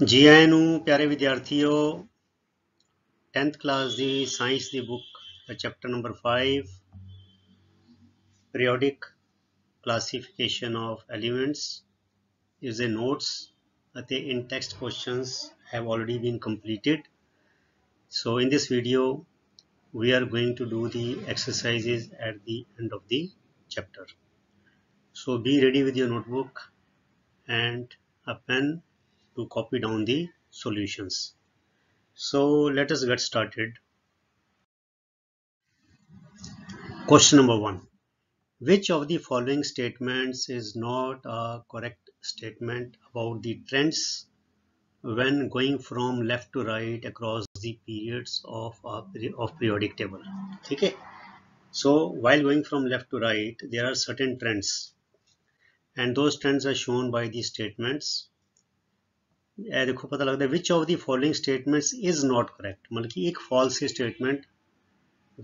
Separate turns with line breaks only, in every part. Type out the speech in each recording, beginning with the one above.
जी आए नू प्यारे विद्यार्थियों 10th क्लास दी साइंस दी book chapter number 5 periodic classification of elements is a notes ਅਤੇ in text questions have already been completed. So in this video we are going to do the exercises at the end of the chapter. So be ready with your notebook and a pen to copy down the solutions. So let us get started. Question number 1. Which of the following statements is not a correct statement about the trends when going from left to right across the periods of periodic table? ठीक है. So while going from left to right, there are certain trends, and those trends are shown by the statements. देखो पता लगता है which of the following statements is not correct, मतलब कि एक false statement,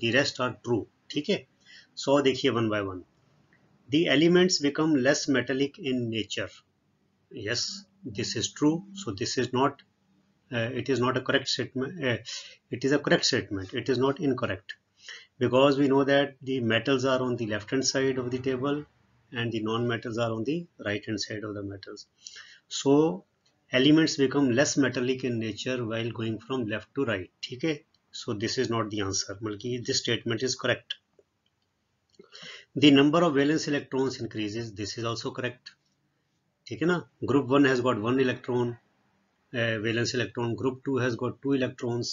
the rest are true. ठीक है. So देखिए one by one. The elements become less metallic in nature. Yes, this is true. So this is not, it is not a correct statement. It is a correct statement. It is not incorrect. Because we know that the metals are on the left hand side of the table and the non-metals are on the right hand side of the metals. So elements become less metallic in nature while going from left to right. ठीक है? So this is not the answer. बल्कि this statement is correct. The number of valence electrons increases. This is also correct. ठीक है ना. Group 1 has got 1 electron, valence electron. Group 2 has got 2 electrons.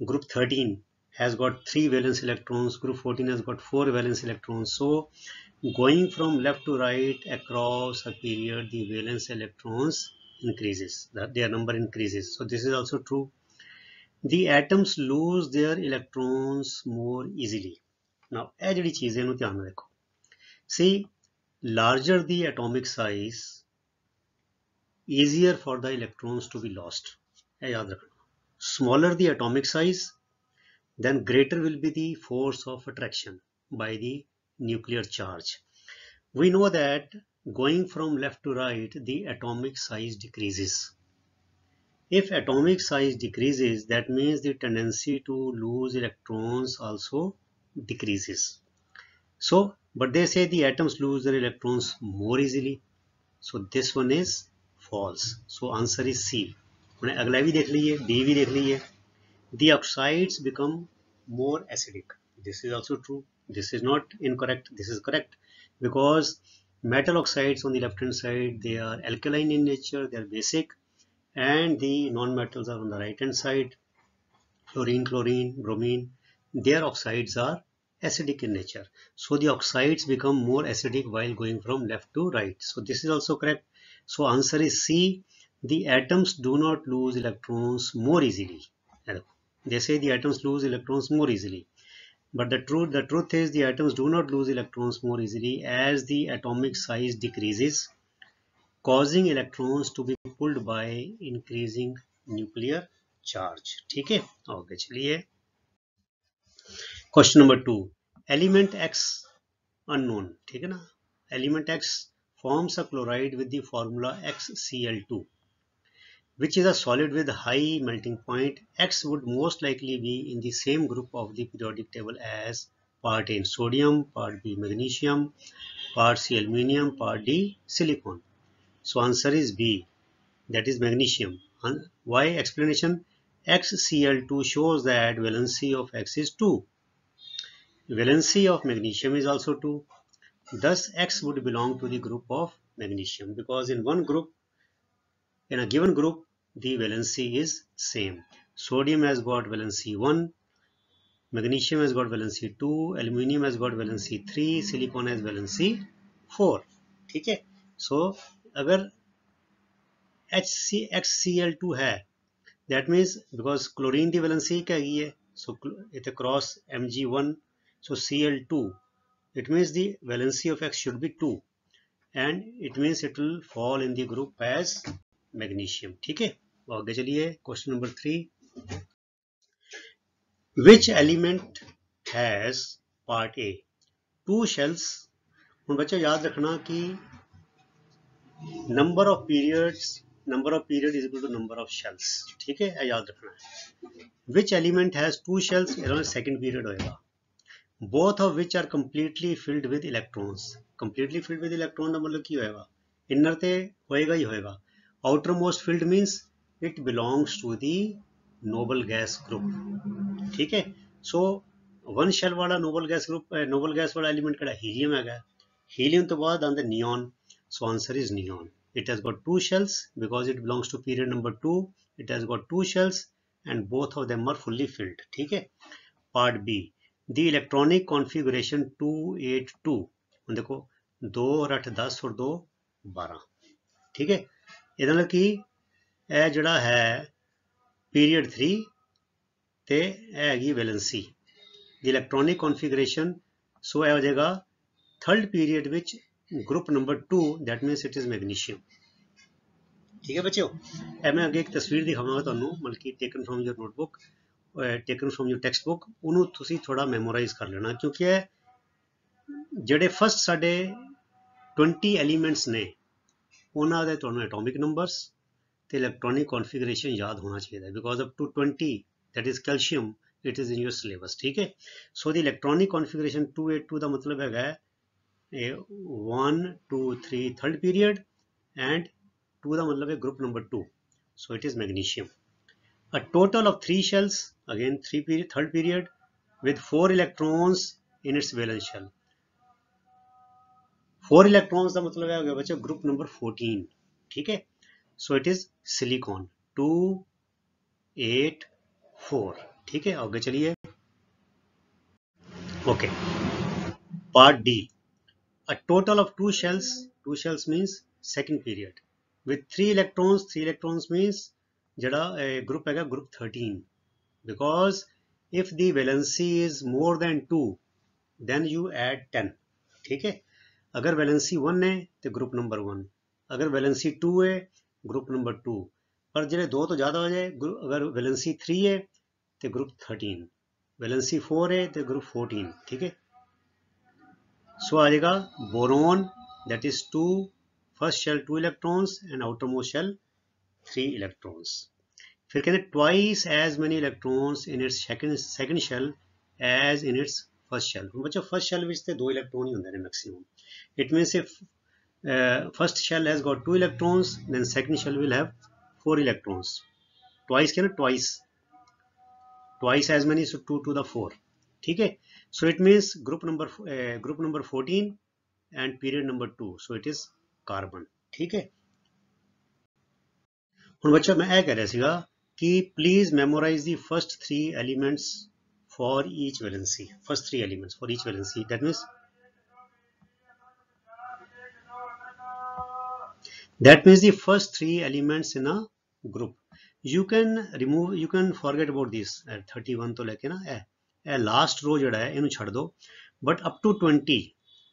Group 13 has got 3 valence electrons. Group 14 has got 4 valence electrons. So going from left to right across a period, the valence electrons increases, their number increases. So this is also true. The atoms lose their electrons more easily. Now ਇਹ ਜਿਹੜੀ ਚੀਜ਼ ਇਹਨੂੰ ਧਿਆਨ ਨਾਲ ਦੇਖੋ. See, larger the atomic size, easier for the electrons to be lost. याद रखना. Smaller the atomic size, then greater will be the force of attraction by the nuclear charge. We know that going from left to right, the atomic size decreases. If atomic size decreases, that means the tendency to lose electrons also decreases. So, but they say the atoms lose their electrons more easily. So this one is false. So answer is C. हमने अगला भी देख लीजिए, B भी देख लीजिए. The oxides become more acidic. This is also true. This is not incorrect. This is correct, because metal oxides on the left hand side, they are alkaline in nature, they are basic, and the non-metals are on the right hand side. Fluorine, chlorine, bromine, their oxides are acidic in nature. So the oxides become more acidic while going from left to right. So this is also correct. So answer is C. The atoms do not lose electrons more easily. They say the atoms lose electrons more easily. But the truth is the atoms do not lose electrons more easily as the atomic size decreases, causing electrons to be pulled by increasing nuclear charge. ठीक है. Okay चलिए. Question number 2. Element X unknown. ठीक है ना. Element X forms a chloride with the formula XCl2, which is a solid with high melting point. X would most likely be in the same group of the periodic table as part A sodium, part B magnesium, part C aluminium, part D silicon. So answer is B, that is magnesium. Why? Explanation. XCl2 shows that valency of X is 2. Valency of magnesium is also 2. Thus X would belong to the group of magnesium, because in one group, in a given group, the valency is same. Sodium has got valency 1, magnesium has got valency 2, aluminium has got valency 3, silicon has valency 4. ठीक है. So अगर HCl2 है, that means because chlorine की valency क्या है, so it cross Mg1, so Cl2, it means the valency of X should be 2, and it means it will fall in the group as magnesium. ठीक है. आगे चलिए. Question number 3. Which element has part A 2 shells? हूँ बच्चों याद रखना कि number of periods number of period is equal to number of shells, ठीक है, याद रखना है। Which element has 2 shells, second period होएगा। Both of which are completely filled with electrons, completely filled with electron का मतलब की होएगा, इनर ते होएगा ही होएगा। Outermost filled means it belongs to the noble gas group, ठीक है। सो वन शेल वाला noble gas group, noble gas वाला एलिमेंट केड़ा हीलियम है। हीलियम तो बाद आंदा neon, so answer is neon. It has got 2 shells because it belongs to period number 2. It has got 2 shells and both of them are fully filled, ठीक है। Part B, the electronic configuration 282, देखो 2 और 8 10 और 2 12, ठीक है। ਇਹਦਾ मतलब कि ਇਹ ਜਿਹੜਾ है period 3 ਤੇ ਇਹ ਹੈਗੀ ਵੈਲੈਂਸੀ ਦੀ ਇਲੈਕਟ੍ਰੋਨਿਕ ਕਨਫੀਗਰੇਸ਼ਨ। ਸੋ ਇਹ ਹੋ ਜਾਏਗਾ third period which group number 2, that मीनस it is magnesium, ठीक है बच्चों। मैं अगे एक तस्वीर दिखावांगा तुहानू, मतलब कि taken from your notebook, taken from your text book, उन्होंने तुसी थोड़ा मैमोराइज कर लेना, क्योंकि जेडे फस्ट साडे 20 एलीमेंट्स ने उन्होंने दे तुहानू एटॉमिक नंबर्स ते इलैक्ट्रॉनिक कॉन्फिगरेशन याद होना चाहिए, because up to 20 that is calcium it is in your syllabus, ठीक है। सो द इलैक्ट्रॉनिक कॉन्फिगरेशन 282 का मतलब है 1 2 3 थर्ड पीरियड एंड 2 का मतलब है group number 2, so it is magnesium. A total of 3 shells, again 3 period third period with 4 electrons in its valence shell. 4 electrons का मतलब है बच्चों ग्रुप नंबर 14, ठीक है। सो इट इज सिलिकॉन 2 8 4, ठीक है। आगे चलिए, okay. Part D, a total of 2 shells means second period with 3 electrons, 3 electrons means jada group है group 13, because if the valency is more than 2 then you add 10, ठीक है। अगर वैलेंसी 1 है तो ग्रुप नंबर 1, अगर वैलेंसी 2 है group number 2, पर जो 2 तो ज़्यादा हो जाए, अगर वैलेंसी 3 है तो ग्रुप 13, वैलेंसी 4 है तो ग्रुप 14, ठीक है। सो आ जाएगा boron, that is 2 first shell 2 electrons and outermost shell 3 electrons. फिर कहते हैं twice as many electrons in its second shell as in its first shell. बच्चों फर्स्ट शेल विच 2 इलेक्ट्रॉन ही होंगे maximum, it means if first shell has got 2 electrons then second shell will have 4 electrons. Twice क्या ना, twice as many, so 2 to the 4, ठीक है। So it means group number 14 and period number 2, so it is carbon, ठीक है। हुण बच्चों मैं यह कह रहा सीगा कि please memorise the first 3 elements for each valency, first 3 elements for each valency, that means the first 3 elements in a group. You can forget about this 31 तो लेके ना लास्ट रो जड़ा है इनू छड़ दो, but up to 20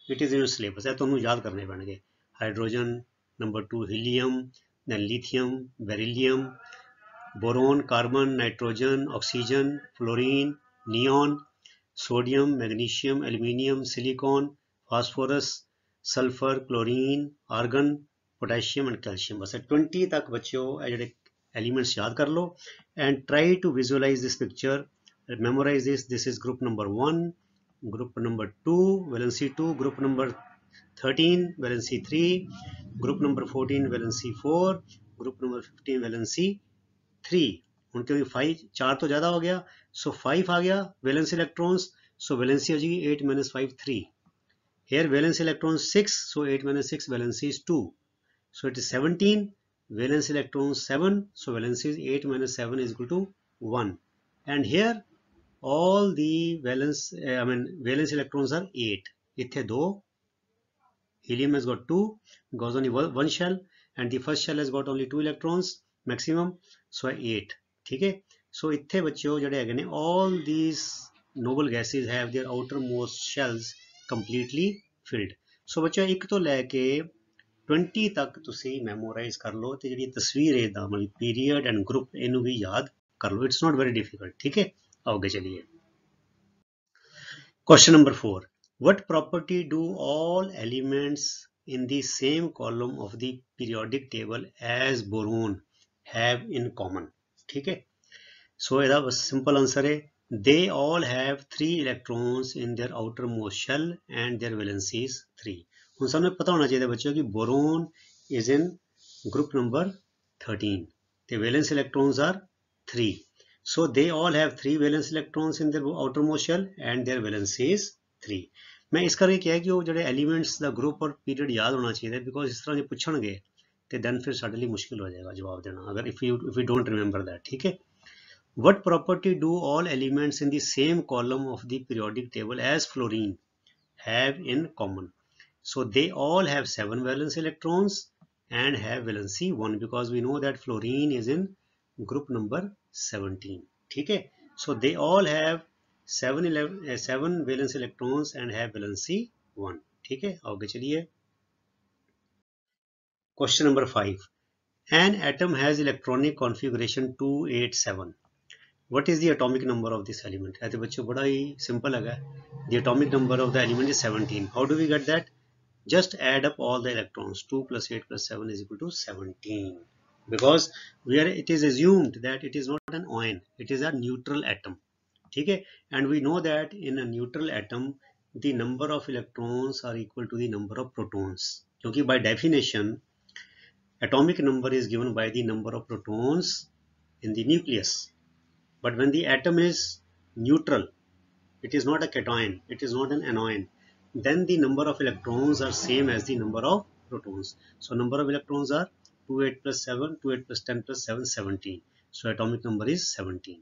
it is in syllabus है, तुहानू याद करने पैणगे। Hydrogen, number 2 helium, then lithium, beryllium, boron, carbon, nitrogen, oxygen, fluorine, neon, sodium, magnesium, aluminium, silicon, phosphorus, sulfur, chlorine, argon, potassium and calcium। बस 20 तक बच्चों जेडे एलिमेंट्स याद कर लो and try to visualize this picture, memorize this is group number 1, group number 2 valency 2, group number 13 valency 3, group number 14 valency 4, group number 15 valency 3। हूँ क्योंकि 5 4 तो ज़्यादा हो गया, सो 5 आ गया वैलेंस इलेक्ट्रॉन्स, सो वैलेंसी हो जाएगी 8 - 5 3। Here valence electrons 6, so 8 - 6 valency is 2, so it is 17। Valence electrons 7, so valency is 8 - 7 is equal to 1। And here all the valence electrons are 8, इत्थे 2, helium has got 2 because only one shell and the first shell has got only 2 electrons maximum, so 8, ठीक है। सो इत्थे बच्चों जड़े है ने all these noble gases have their outermost shells completely filled। सो बच्चों 1 तो लैके 20 तक तुसी मैमोराइज कर लो, तो जी तस्वीर है मतलब पीरियड एंड ग्रुप इनू भी याद कर लो, इट्स नॉट वेरी डिफिकल्ट, ठीक है। आगे चलिए, question number 4, what property do all elements in the same column of the periodic table as boron have in common? ठीक है, so ਇਹਦਾ simple answer है they all have 3 electrons in their outermost shell and their valency is 3. ਹੁਣ ਸਾਨੂੰ ਪਤਾ ਹੋਣਾ ਚਾਹੀਦਾ ਬੱਚਿਓ ਕਿ boron is in group number 13. The valence electrons are 3. So they all have 3 valence electrons in their outermost shell and their valency is 3. मैं इस करके क्या है कि वो जो एलिमेंट्स का ग्रुप और पीरियड याद होना चाहिए बिकॉज इस तरह जो पूछणगे तो दैन फिर साडे लिए मुश्किल हो जाएगा जवाब देना अगर if you don't remember that. ठीक है, what property do all elements in the same column of the periodic table as fluorine have in common? So they all have 7 valence electrons and have valency 1 because we know that fluorine is in group number 17. ठीक है, so they all have 7 valence electrons and have valency 1. ठीक है, आगे चलिए. Question number 5. An atom has electronic configuration 287. What is the atomic number of this element? है तो बच्चों बड़ा ही सिंपल है. The atomic number of the element is 17. How do we get that? Just add up all the electrons. 2 plus 8 plus 7 is equal to 17. Because it is assumed that it is not an ion, it is a neutral atom. ठीक है, and we know that in a neutral atom the number of electrons are equal to the number of protons क्योंकि by definition atomic number is given by the number of protons in the nucleus. But when the atom is neutral, it is not a cation, it is not an anion, then the number of electrons are same as the number of protons. So number of electrons are 28 plus 7, 28 plus 10 plus 7, 17. So atomic number is 17.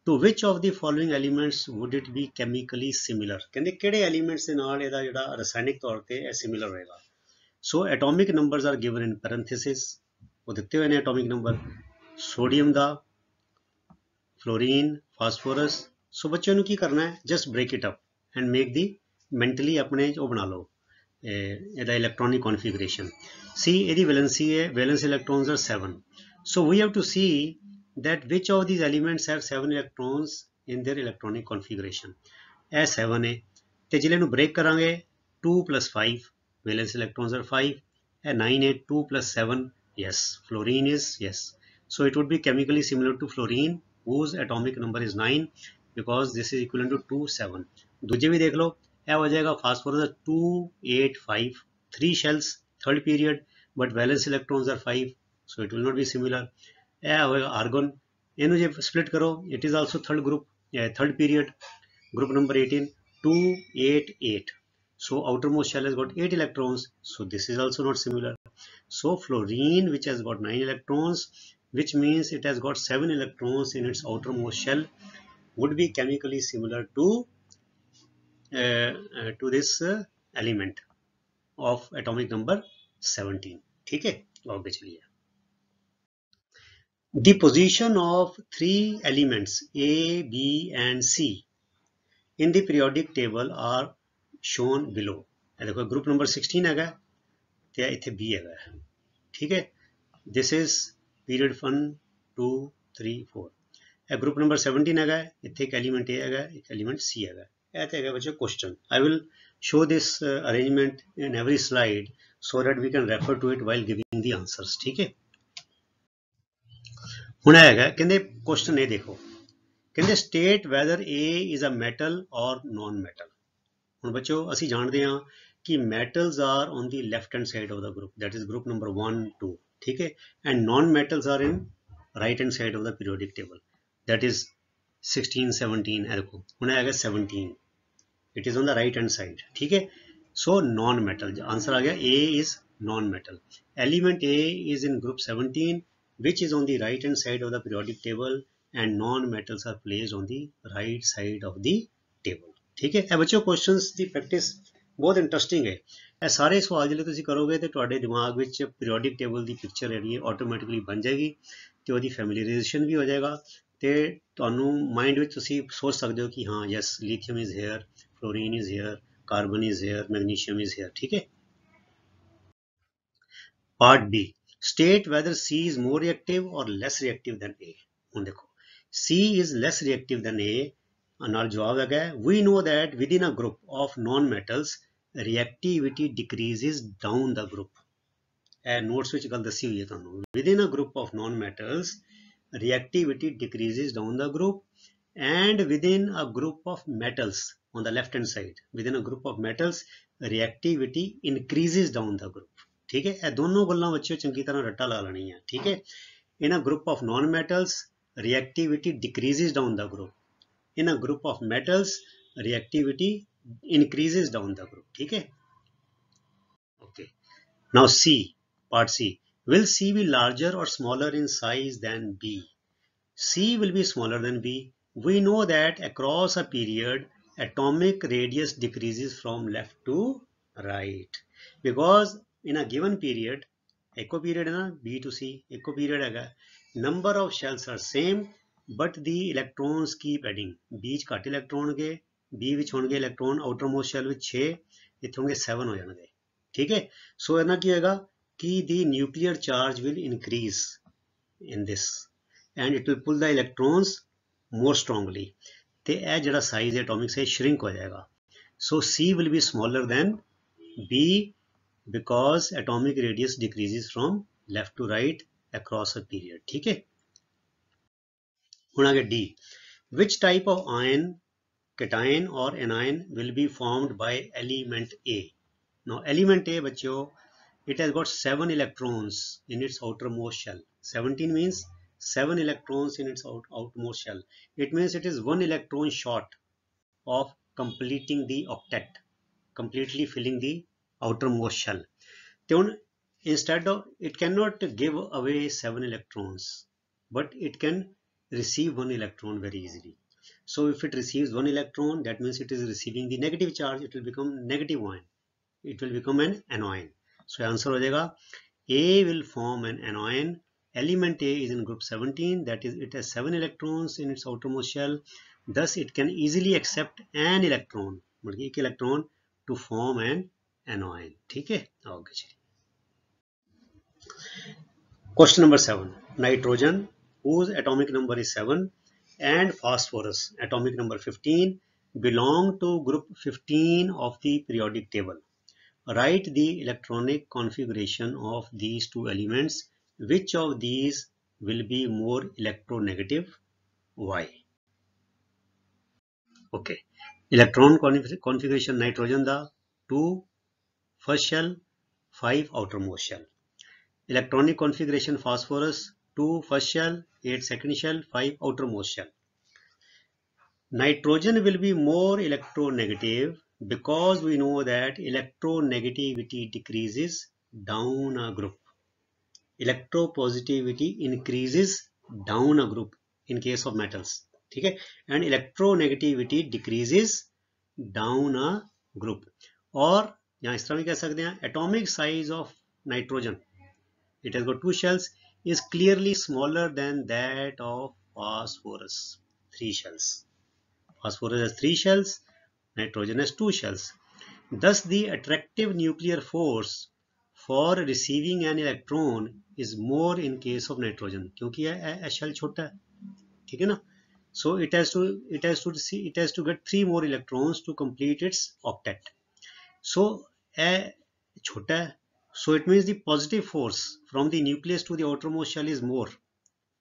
To which of the following elements would it be chemically similar? कहंदे किहड़े elements दे नाल इहदा जिहड़ा रसायनिक तौर ते similar होएगा. So atomic numbers are given in parenthesis. वो दिते हुए ने atomic number सोडियम दा, फ्लोरीन, फास्फोरस. सो बच्चों ने की करना है just break it up and make the mentally अपने वो बना लो इहदा electronic configuration. See इहदी valency है, valence electrons are 7. So we have to see that which of these elements have 7 electrons in their electronic configuration. ए 7 है तो जिले नू break करांगे 2 plus 5 valence electrons are 5. ए 9 है 2 plus 7 yes fluorine is yes. So it would be chemically similar to fluorine whose atomic number is 9 because this is equivalent to 2 7. दूजे भी देख लो ए हो जाएगा phosphorus 2 8 5 3 shells third period but valence electrons are 5 so it will not be similar. ए होएगा argon इन्हों जे split करो it is also third group third period group number 18 2 8 8. So outermost shell has got 8 electrons so this is also not similar. So fluorine which has got 9 electrons which means it has got 7 electrons in its outermost shell would be chemically similar to this element of atomic number 17. ठीक है, आगे चलिए. The position of 3 elements A, B and C in the periodic table are shown below. देखो group number 16 हैगा ते इत्थे B हैगा. ठीक है, this is period 1 2 3 4. group number 17 हैगा इत्थे एक element A हैगा एक element C हैगा. ਇਹ ਤੇ ਹੈਗਾ ਬੱਚੋ question. I will show this arrangement in every slide so that we can refer to it while giving the answers. ठीक है, ਹੁਣ ਹੈਗਾ ਕਹਿੰਦੇ क्वेश्चन ਇਹ ਦੇਖੋ ਕਹਿੰਦੇ state whether A is a metal or non metal. ਹੁਣ ਬੱਚੋ ਅਸੀਂ ਜਾਣਦੇ ਹਾਂ कि metals are on the left hand side of the group that is group number 1 2. ठीक है, and non metals are in right hand side of the periodic table that is 16 17. ਇਹ देखो ਹੁਣ ਹੈਗਾ 17 it is on the right hand side. ठीक है, so non metal answer आ गया A is non metal. Element A is in group 17 which is on the right hand side of the periodic table and non-metals are placed on the right side of the table. ठीक है, बच्चों questions ਦੀ practice ਬਹੁਤ interesting ਹੈ. ਇਹ ਸਾਰੇ ਸਵਾਲ ਜਿਹੜੇ ਤੁਸੀਂ ਕਰੋਗੇ ਤੇ ਤੁਹਾਡੇ ਦਿਮਾਗ ਵਿੱਚ ਪੀਰੀਓਡਿਕ ਟੇਬਲ ਦੀ ਪਿਕਚਰ ਜਿਹੜੀ ਹੈ ਆਟੋਮੈਟਿਕਲੀ ਬਣ ਜਾਏਗੀ ਤੇ ਉਹਦੀ ਫੈਮਿਲੀਅਰਾਈਜੇਸ਼ਨ ਵੀ ਹੋ ਜਾਏਗਾ ਤੇ ਤੁਹਾਨੂੰ ਮਾਈਂਡ ਵਿੱਚ ਤੁਸੀਂ ਸੋਚ ਸਕਦੇ ਹੋ ਕਿ ਹਾਂ yes lithium is here fluorine is here carbon is here magnesium is here. ਠੀਕ ਹੈ, ਪਾर्ट B state whether C is more reactive or less reactive than A. ਹੁਣ ਦੇਖੋ C is less reactive than A ਨਾਲ ਜਵਾਬ ਹੈਗਾ we know that within a group of non metals reactivity decreases down the group. Notes ਵਿੱਚ ਗੱਲ ਦੱਸੀ ਹੋਈ ਹੈ ਤੁਹਾਨੂੰ. Within a group of non-metals, reactivity decreases down the group, and within a group of metals on the left hand side, within a group of metals, reactivity increases down the group. ठीक है, ਇਹ ਦੋਨੋਂ ਗੱਲਾਂ ਬੱਚਿਓ ਚੰਗੀ ਤਰ੍ਹਾਂ ਰੱਟਾ ਲਾ ਲੈਣੀ ਹੈ. ਠੀਕ ਹੈ, in a group of non-metals, reactivity decreases down the group. In a group of metals, reactivity increases down the group. ठीक है. Okay. Now C, part C. Will C be larger or smaller in size than B? C will be smaller than B. We know that across a period, atomic radius decreases from left to right. Because in a given period, echo period है ना, B to C, echo period है, number of shells are same, but the electrons keep adding. B च घट electron के, B विच होंगे electron outermost shell विच 6, इत्थे होंगे 7 हो जाएंगे. ठीक है, सो इतना की होगा कि the nuclear charge will increase in this and it will pull the electrons more strongly. ते यह जड़ा size है atomic size shrink हो जाएगा. So C will be smaller than B because atomic radius decreases from left to right across a period. ठीक है. हुन आगे D. Which type of ion, cation or anion will be formed by element A? Now element A बच्चों, it has got 7 electrons in its outermost shell. 17 means 7 electrons in its outermost shell. It means it is 1 electron short of completing the octet, completely filling the outermost shell. Then instead of, it cannot give away 7 electrons, but it can receive 1 electron very easily. So if it receives 1 electron, that means it is receiving the negative charge. It will become negative ion. It will become an anion. So answer हो जाएगा A will form an anion. Element A is in group 17, that is it has 7 electrons in its outermost shell. Thus it can easily accept an electron, मतलब एक electron, to form an anion. ठीक है. Okay. Question number 7. Nitrogen, whose atomic number is 7, and phosphorus, atomic number 15, belong to group 15 of the periodic table. Write the electronic configuration of these two elements. Which of these will be more electronegative? Why? Okay. Electron configuration nitrogen the 2 first shell, 5 outermost shell. Electronic configuration phosphorus 2 first shell, 8 second shell, 5 outermost shell. Nitrogen will be more electronegative because we know that electronegativity decreases down a group. Electropositivity increases down a group in case of metals. ठीक है, and electronegativity decreases down a group. और यहाँ इस तरह में कह सकते हैं atomic size of nitrogen, it has got 2 shells, is clearly smaller than that of phosphorus, 3 shells. Phosphorus has 3 shells, nitrogen has 2 shells. Thus the attractive nuclear force for receiving an electron is more in case of nitrogen, क्योंकि यह shell छोटा है. ठीक है ना. So it has to get 3 more electrons to complete its octet. So यह छोटा है, so it means the positive force from the nucleus to the outermost shell is more,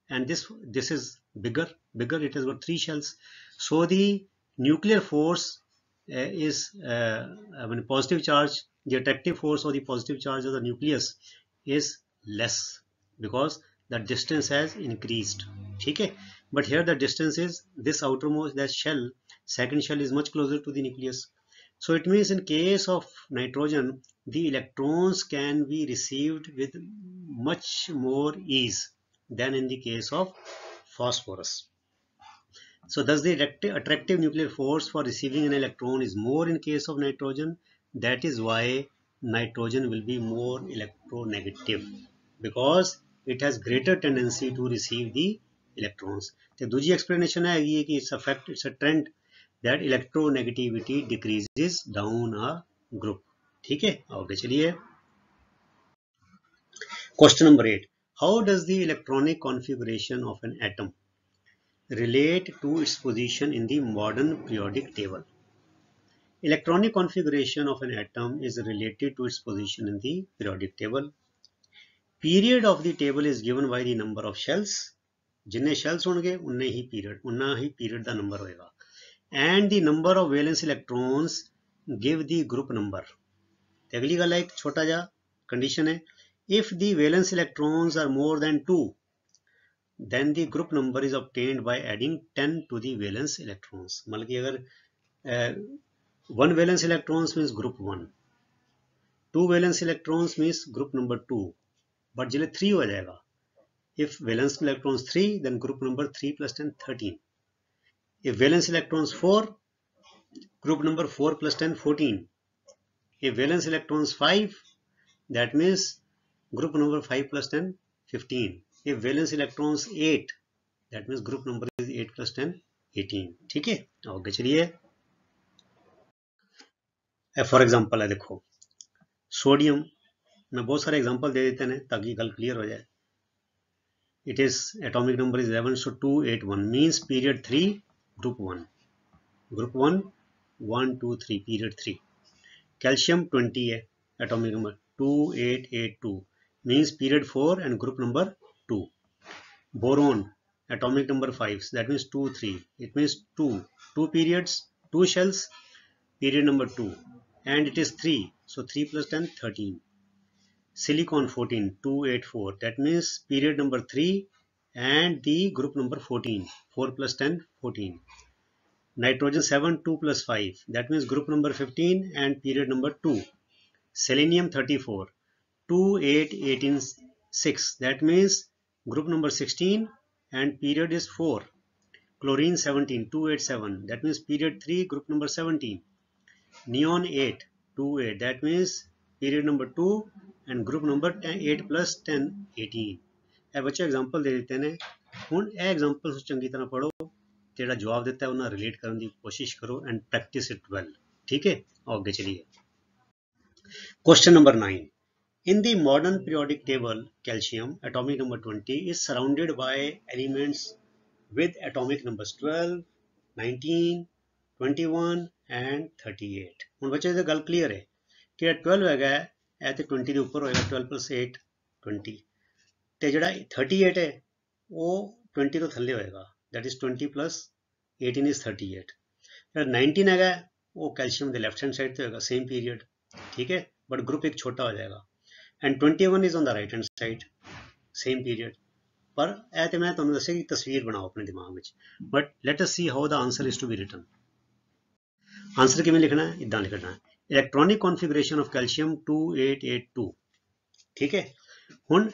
and this is bigger, it has got 3 shells. So the nuclear force is when positive charge, the attractive force or the positive charge of the nucleus is less because the distance has increased. ठीक है, but here the distance is this outermost, that shell, second shell is much closer to the nucleus. So it means in case of nitrogen, the electrons can be received with much more ease than in the case of phosphorus. So thus the attractive nuclear force for receiving an electron is more in case of nitrogen. That is why nitrogen will be more electronegative, because it has greater tendency to receive the electrons. तो दूसरी explanation है ये कि it's a trend that electronegativity decreases down a group. ठीक है. Okay चलिए. Question number 8. How does the electronic configuration of an atom relate to its position in the modern periodic table? Electronic configuration of an atom is related to its position in the periodic table. Period of the table is given by the number of shells. जिन्ने shells होंगे उन्ने ही period का number होएगा. And the number of valence electrons give the group number. अगली गल है एक छोटा जा condition है. If the valence electrons are more than 2, then the group number is obtained by adding 10 to the valence electrons. मतलब कि अगर 1 valence electrons means group 1, 2 valence electrons means group number 2, but जिले 3 हो जाएगा. If valence electrons 3, then group number 3 plus 10 13. If valence electrons 4, group number 4 plus 10 14. If valence electrons 5, that means group number 5 plus 10 15. If valence electrons 8, that means group number is 8 plus 10 18. ठीक है, आगे चलिए. For example है, देखो sodium में बहुत सारे example दे देते हैं ताकि गल क्लियर हो जाए. It is atomic number is 11, so 281 means period 3 group 1, group 1 1 2 3 period 3. Calcium 20 है, atomic number 2882 means period 4 and group number 2. Boron atomic number 5, that means 2 3, it means 2 periods, 2 shells, period number 2, and it is 3, so 3 plus 10 13. Silicon 14 284, that means period number 3 and the group number 14, 4 plus 10 14. Nitrogen 7 2 plus 5, that means group number 15 and period number 2. Selenium 34 2 8 18 6, that means group number 16 and period is 4. Chlorine 17 287, that means period 3 group number 17. Neon 8 28, that means period number 2 and group number 8 plus 10 18. ਇਹ ਬੱਚੇ example दे देते हैं. ਹੁਣ ਇਹ example ਚੰਗੀ ਤਰ੍ਹਾਂ ਪੜੋ, ਜਿਹੜਾ ਜਵਾਬ ਦਿੱਤਾ ਹੈ ਉਹਨਾਂ ਰਿਲੇਟ ਕਰਨ ਦੀ ਕੋਸ਼ਿਸ਼ ਕਰੋ and practice it well. ठीक है, आगे चलिए. Question number 9. In the modern periodic table, calcium, atomic number 20, is surrounded by elements with atomic numbers 12, 19, 21 and 38. ਹੁਣ ਬੱਚੇ ਇਹ ਗੱਲ ਕਲੀਅਰ ਹੈ ਕਿ 12 ਹੈਗਾ ਇਹ ਤੇ 20 ਦੇ ਉੱਪਰ ਹੋਏਗਾ, 12 plus 8 20, ਤੇ ਜਿਹੜਾ 38 ਹੈ ਉਹ 20 ਤੋਂ ਥੱਲੇ ਹੋਏਗਾ, that is 20 plus 18 is 38. ਜਿਹੜਾ 19 ਹੈਗਾ ਉਹ ਕੈਲਸ਼ੀਅਮ ਦੇ ਲੈਫਟ ਹੈਂਡ ਸਾਈਡ ਤੇ ਹੋਏਗਾ, ਸੇਮ ਪੀਰੀਅਡ. ठीक है, बट ग्रुप एक छोटा हो जाएगा. And 21 is on the right hand side, same period. पर ऐ ते मैं तुहानू दस्सिया कि तस्वीर बनाओ अपने दिमाग में. But let us see how the answer is to be written. Answer किवें लिखना है, इदां लिखना है. Electronic configuration of calcium 2882. ठीक है, हुण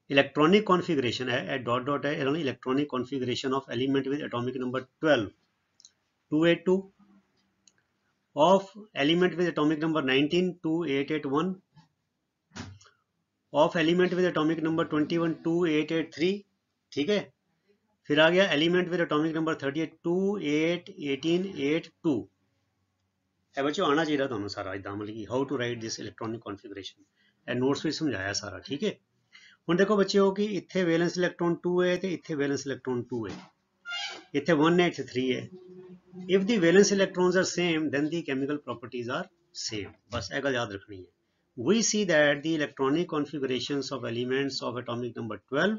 इलैक्ट्रॉनिक कॉन्फिगरेशन है डॉट डॉट है electronic configuration of element with atomic number 12 282, of element with atomic number 19 2881, of element with atomic number 21 2883. ठीक है, फिर आ गया एलिमेंट विद एटॉमिक नंबर 38 281882. है बच्चों आना चाहिए तुहानू सारा इदां, मतलब कि how to write this electronic configuration. ए नोट्स में समझाया सारा. ठीक है, हुण देखो बच्चों कि इत्थे वैलेंस इलैक्ट्रॉन 2 है ते इत्थे वैलेंस इलैक्ट्रॉन 2 है, इत्थे 1 है इत्थे 3 है. If the valence electrons are same, then the chemical properties are same. बस एक गल याद रखनी है. We see that the electronic configurations of elements of atomic number 12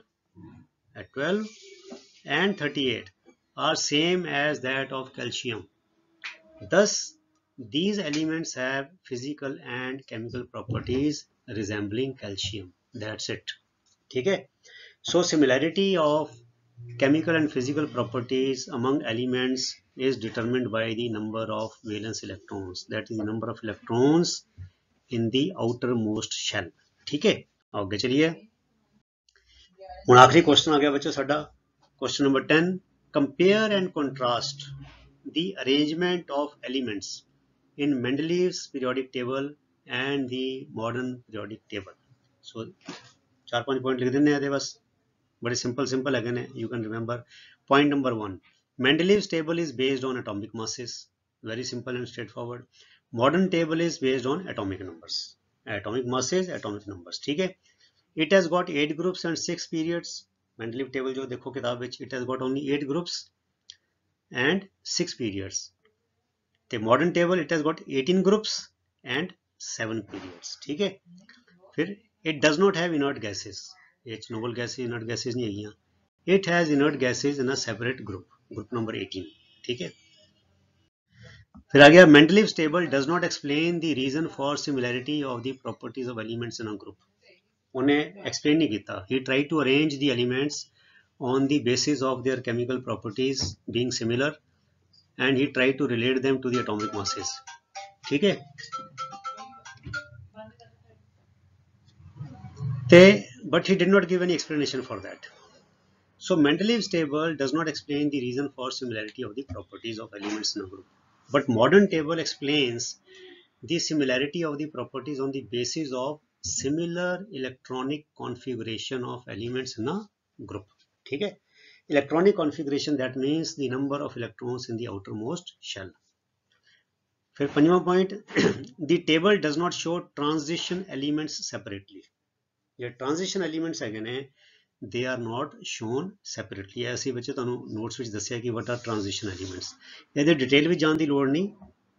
and 38 are same as that of calcium. Thus, these elements have physical and chemical properties resembling calcium. That's it. ठीक है. So, similarity of chemical and physical properties among elements is determined by the number of valence electrons, that is the number of electrons in the outermost shell. ठीक है, आगे चलिए. ਹੁਣ आखिरी question आ गया बच्चों साडा, question number 10. Compare and contrast the arrangement of elements in Mendeleev's periodic table and the modern periodic table. So 4-5 point लिख देने हैं बस, बड़े सिंपल है ने, you can remember. Point number 1. Mendeleev's table is based on atomic masses. Very simple and straightforward. Modern table is based on atomic numbers. Atomic masses, atomic numbers. ठीक है. It has got 8 groups and 6 periods. Mendeleev table जो देखो किताब में, it has got only 8 groups and 6 periods. ते modern table it has got 18 groups and 7 periods, ठीक है। फिर it does not have inert gases, ये नोबल गैसेस इनर्ट गैसेस नहीं है, it has inert gases in a separate group, group number 18, ठीक है। फिर आ गया Mendeleev's table does not explain the reason for similarity of the properties of elements in a group, उन्हें explain नहीं किया। He try to arrange the elements on the basis of their chemical properties being similar and he tried to relate them to the atomic masses, ठीक है। But he did not give any explanation for that. So Mendeleev's table does not explain the reason for similarity of the properties of elements in a group, but modern table explains the similarity of the properties on the basis of similar electronic configuration of elements in a group, ठीक है। Electronic configuration, that means the number of electrons in the outermost shell. फिर पंजवां point, the table does not show transition elements separately. ये transition elements है ने they are not shown separately. ऐसे बच्चे ਤੁਹਾਨੂੰ notes ਵਿੱਚ ਦੱਸਿਆ कि what are transition elements. ਇਹਦੇ डिटेल ਵਿੱਚ ਜਾਣ ਦੀ ਲੋੜ नहीं,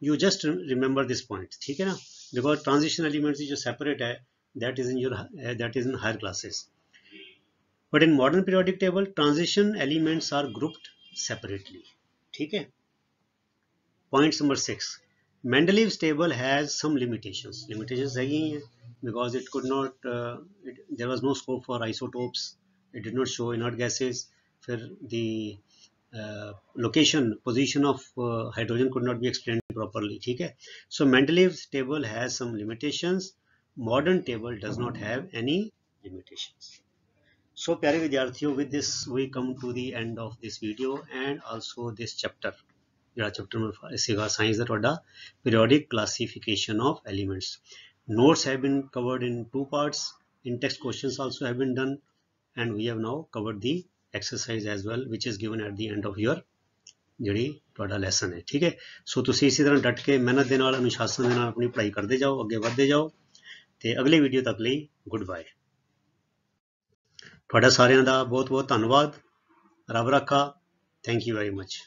you just remember this point, ठीक है ना, because transition elements जो separate है that is in higher classes. But in modern periodic table, transition elements are grouped separately, ठीक है। Point number 6, Mendeleev's table has some limitations. Limitations है ही हैं because it could not, there was no scope for isotopes. It did not show inert gases. फिर the position of hydrogen could not be explained properly, ठीक है। So Mendeleev's table has some limitations. Modern table does not have any limitations. So प्यारे विद्यार्थियों, with this we come to the end of this video and also this chapter, ਜਿਹੜਾ chapter number ਸੀਗਾ science ਦਾ ਤੁਹਾਡਾ periodic classification of elements. Notes have been covered in 2 parts, in-text questions also have been done, and we have now covered the exercise as well, which is given at the end of your ਜਿਹੜੀ ਤੁਹਾਡਾ lesson ਹੈ, ਠੀਕ ਹੈ। ਸੋ ਤੁਸੀਂ ਇਸੇ ਤਰ੍ਹਾਂ ਡਟ ਕੇ ਮਿਹਨਤ ਦੇ ਨਾਲ ਅਨੁਸ਼ਾਸਨ ਦੇ ਨਾਲ ਆਪਣੀ ਪੜ੍ਹਾਈ ਕਰਦੇ ਜਾਓ, ਅੱਗੇ ਵਧਦੇ ਜਾਓ, ਤੇ ਅਗਲੇ ਵੀਡੀਓ ਤੱਕ ਲਈ ਗੁੱਡ ਬਾਏ। ਤੁਹਾਡਾ ਸਾਰਿਆਂ ਦਾ ਬਹੁਤ ਬਹੁਤ ਧੰਨਵਾਦ। ਰੱਬ ਰਾਖਾ। Thank you very much.